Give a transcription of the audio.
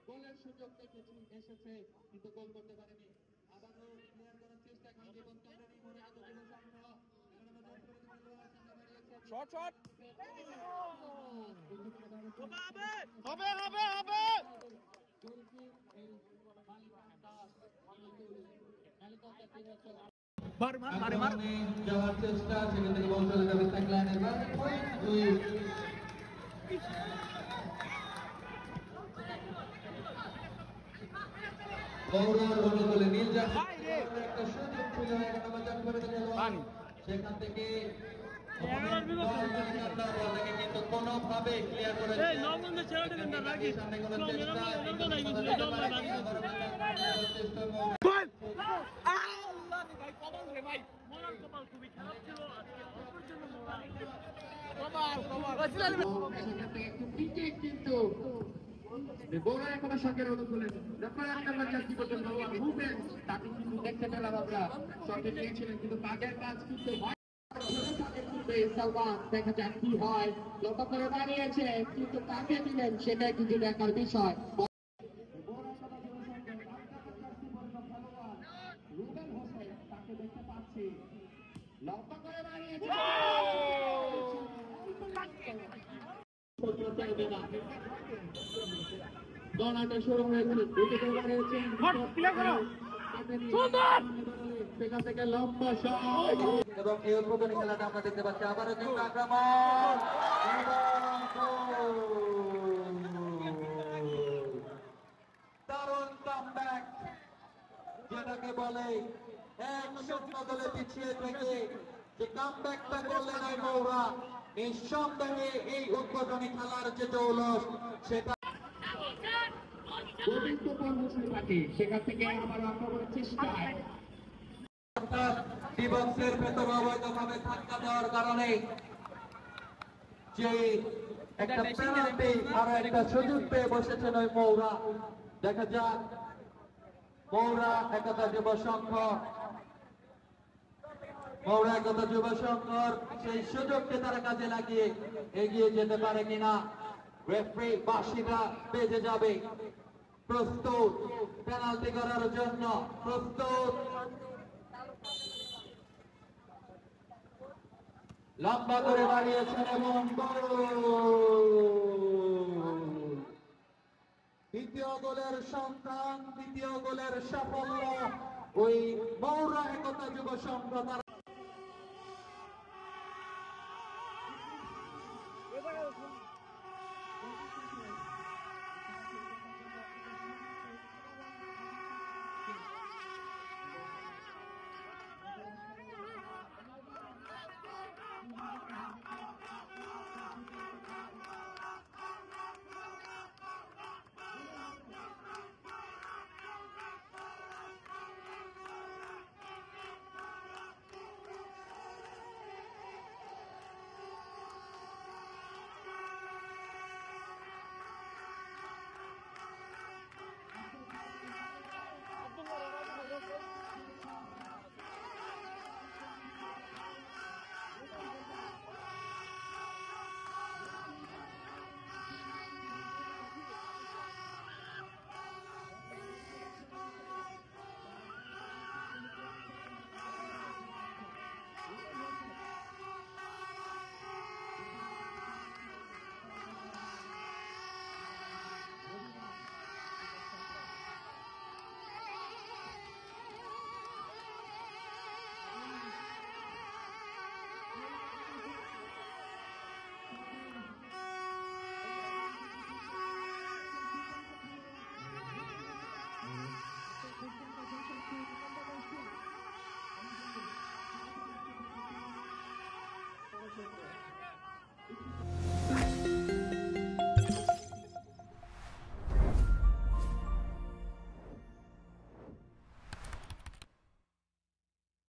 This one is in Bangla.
গোলের সুযোগ দেখেছি এসেছে কিন্তু গোল করতে পারেনি আবারও ক্লিয়ার করার চেষ্টা করছে এবং কামরানি মনে আতঙ্ক সংগ্রহ শট শট হবে হবে হবে যাওয়ার চেষ্টা সেখান থেকে বল চলে যাবে সাইডলাইনের বাইরে সেখান থেকে কিন্তু কোনোভাবে ক্লিয়ার করে কিন্তু বড় একটা শখের অনুকূলে তাকে কিন্তু দেখতে পেলাম আমরা শখে নিয়েছিলেন কিন্তু কাজের কাজ কিন্তু দেখা যাক কি হয় লক্ষ্য করে দাঁড়িয়েছে কিন্তু কাকে দিলেন সেটাই কিন্তু দেখার বিষয় রুবেল হোসেন তাকে দেখতে পাচ্ছি লক্ষ্য করে দাঁড়িয়েছে গণাটা শুরু হয়েছে সেখান থেকে লম্বা শট এবং এই উদ্বোধনী খেলাটা আমরা দেখতে পাচ্ছি আবারও কিন্তু আক্রমণ দারুণ কামব্যাক যেটাকে বলে 1-0 দলে পিছিয়ে থেকে যে কামব্যাকটা করলেন এই মৌরা নিঃসন্দেহে এই উদ্বোধনী খেলার যে জৌলস সেটা সেখান থেকে আবার আক্রমণের চেষ্টায় ডিবক্সের ভেতর অবৈধভাবে ধাক্কা দেওয়ার কারণে যে একটা পেনাল্টি আর একটা সুযোগ পেয়ে বসেছেন ওই মৌরা দেখা যাক মৌরা একতা যুব সংঘ মৌরা একতা যুব সংঘর সেই সুযোগকে তারা কাজে লাগিয়ে এগিয়ে যেতে পারে কিনা রেফারি বাঁশিটা বেজে যাবে প্রস্তুত পেনাল্টি করার জন্য প্রস্তুত লম্বা করে দাঁড়িয়েছেন এবং দ্বিতীয় গোলের সন্তান দ্বিতীয় গোলের সাফল্য ওই মৌরা একতা যুব সংঘ Thank you.